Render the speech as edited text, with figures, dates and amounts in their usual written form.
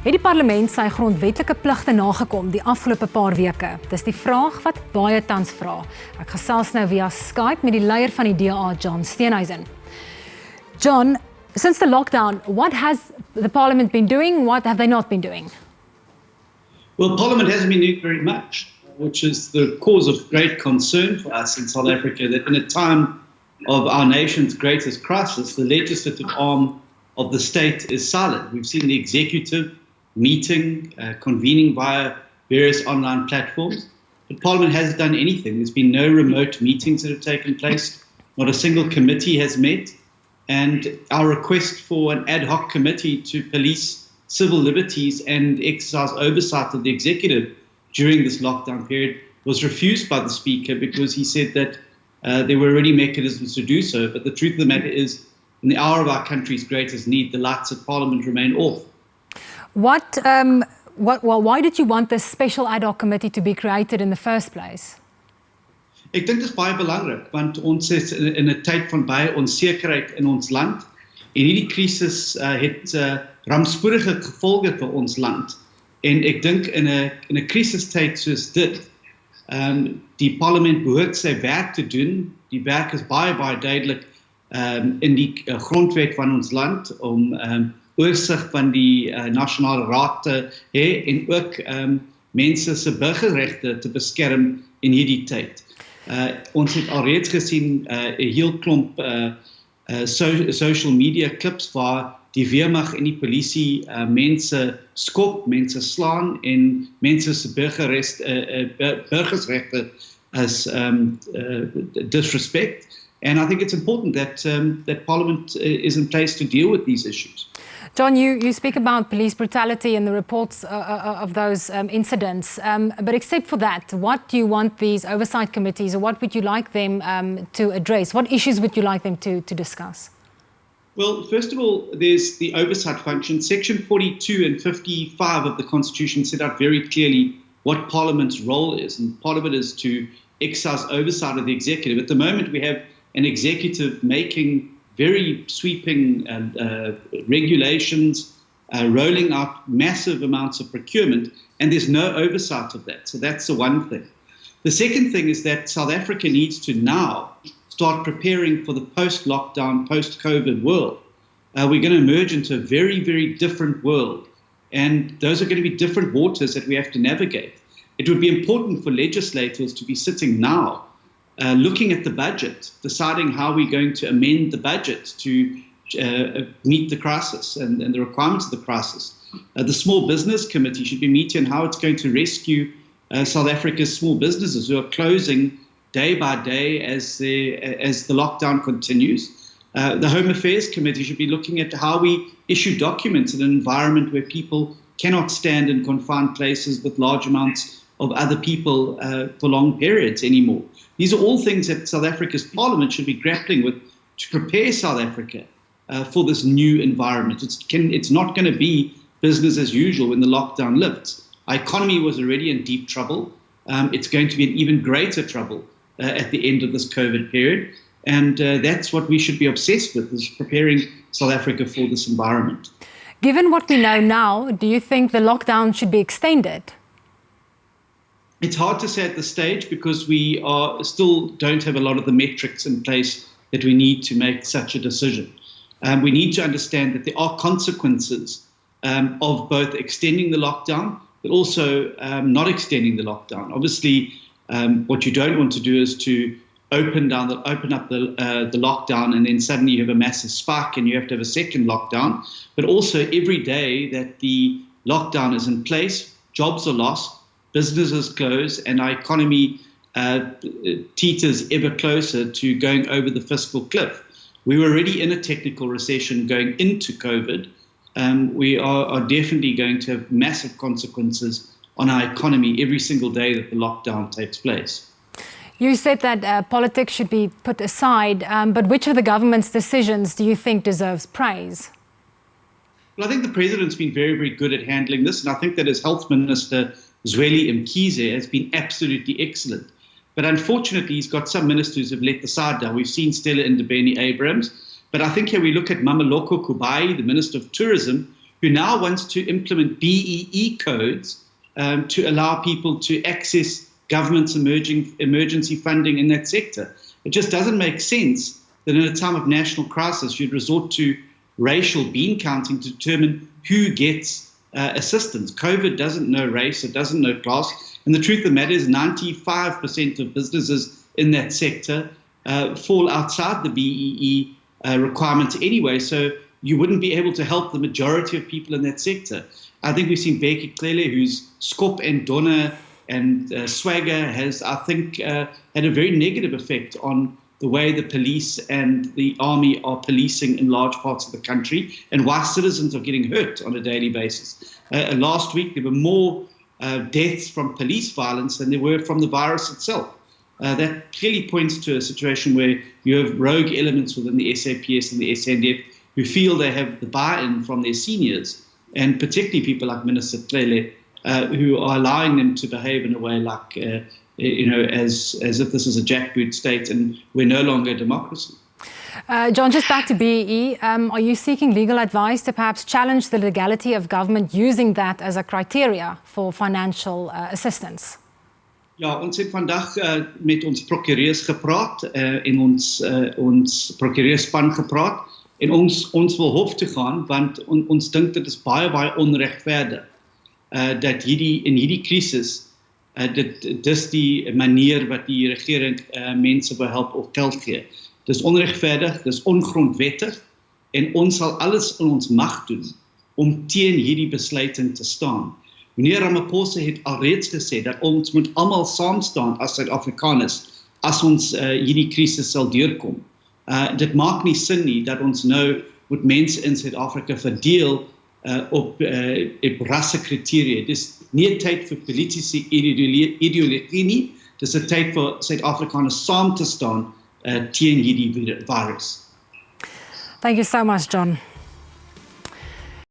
Het die parlement sy grondwetlike pligte nagekom die afgelope paar weke? Dis die vraag wat baie tans vra. Ek gesels nou via Skype met die leier van die DA, John Steenhuisen. John, since the lockdown, what has the parliament been doing? What have they not been doing? Well, Parliament hasn't been doing very much, which is the cause of great concern for us in South Africa, that in a time of our nation's greatest crisis, the legislative arm of the state is silent. We've seen the executive meeting, convening via various online platforms, but Parliament hasn't done anything. There's been no remote meetings that have taken place, not a single committee has met, and our request for an ad hoc committee to police civil liberties and exercise oversight of the executive during this lockdown period was refused by the Speaker because he said that there were already mechanisms to do so. But the truth of the matter is, in the hour of our country's greatest need, the lights at Parliament remain off. Why did you want this special ad hoc committee to be created in the first place? Ek dink dit is baie belangrik, want ons is in 'n tyd van baie onsekerheid in ons land. En hierdie krisis het rampspoedige gevolge vir ons land. En ek dink in 'n krisistyd soos dit, die parlement behoort sy werk te doen. Die werk is baie duidelik in die grondwet van ons land om oorsig van die nasionale raad te hê en ook mense se burgerregte te beskerm in hierdie tyd. Ons het alreeds gesien 'n heel klomp social media clips waar die weermag en die polisie mense skop, mense slaan en mense se burgersregte as disrespect. And I think it's important that Parliament is in place to deal with these issues. John, you speak about police brutality and the reports of those incidents, but except for that, what do you want these oversight committees, or what would you like them to address? What issues would you like them to discuss? Well, first of all, there's the oversight function. Section 42 and 55 of the Constitution set out very clearly what Parliament's role is, and Parliament is to exercise oversight of the executive. At the moment, we have an executive making very sweeping regulations, rolling out massive amounts of procurement, and there's no oversight of that. So that's the one thing. The second thing is that South Africa needs to now start preparing for the post-lockdown, post-COVID world. We're going to emerge into a very different world, and those are going to be different waters that we have to navigate. It would be important for legislators to be sitting now looking at the budget, deciding how we're going to amend the budget to meet the crisis and the requirements of the crisis. The Small Business Committee should be meeting on how it's going to rescue South Africa's small businesses who are closing day by day as the lockdown continues. The Home Affairs Committee should be looking at how we issue documents in an environment where people cannot stand in confined places with large amounts of other people for long periods anymore. These are all things that South Africa's Parliament should be grappling with to prepare South Africa for this new environment. It's not going to be business as usual when the lockdown lifts. Our economy was already in deep trouble. It's going to be in even greater trouble at the end of this COVID period. And that's what we should be obsessed with, is preparing South Africa for this environment. Given what we know now, do you think the lockdown should be extended? It's hard to say at this stage because we still don't have a lot of the metrics in place that we need to make such a decision. We need to understand that there are consequences of both extending the lockdown, but also not extending the lockdown. Obviously, what you don't want to do is to open up the lockdown and then suddenly you have a massive spike and you have to have a second lockdown. But also every day that the lockdown is in place, jobs are lost, businesses close, and our economy teeters ever closer to going over the fiscal cliff. We were already in a technical recession going into COVID. We are definitely going to have massive consequences on our economy every single day that the lockdown takes place. You said that politics should be put aside, but which of the government's decisions do you think deserves praise? Well, I think the president's been very good at handling this, and I think that his health minister, Zweli Mkhize, has been absolutely excellent. But unfortunately, he's got some ministers who've let the side down. We've seen Stella Ndabeni-Abrahams. But I think here we look at Mameloko Kubayi, the Minister of Tourism, who now wants to implement BEE codes to allow people to access government's emergency funding in that sector. It just doesn't make sense that in a time of national crisis you'd resort to racial bean counting to determine who gets assistance. COVID doesn't know race, it doesn't know class, and the truth of the matter is 95% of businesses in that sector fall outside the BEE requirements anyway, so you wouldn't be able to help the majority of people in that sector. I think we've seen weke, whose skop and donna and swagger has, I think, had a very negative effect on the way the police and the army are policing in large parts of the country and why citizens are getting hurt on a daily basis. Last week, there were more deaths from police violence than there were from the virus itself. That clearly points to a situation where you have rogue elements within the SAPS and the SNDF who feel they have the buy-in from their seniors, and particularly people like Minister Tlele, who are allowing them to behave in a way like, as if this is a jackboot state and we're no longer a democracy. John, just back to BEE, are you seeking legal advice to perhaps challenge the legality of government using that as a criteria for financial assistance? Ja, ons het vandag met ons prokureurs gepraat en ons prokureurspan gepraat en ons wil hof toe gaan want ons dink dit is baie onregverdig dat in hierdie krisis dis die manier wat die regering mense wil help of geld gee. Dis onregverdig, dis ongrondwettig en ons sal alles in ons mag doen om teen hierdie besluiting te staan. Meneer Ramaphosa het alreeds gesê dat ons moet almal saam staan as Suid-Afrikaners as ons hierdie krisis sal deurkom. Dit maak nie sin nie dat ons nou moet mense in Suid-Afrika verdeel op rassekriteria. Dis nie 'n tyd vir politiese ideologie nie, dis 'n tyd vir Suid-Afrikaners saam te staan teen hierdie virus. Thank you so much, John.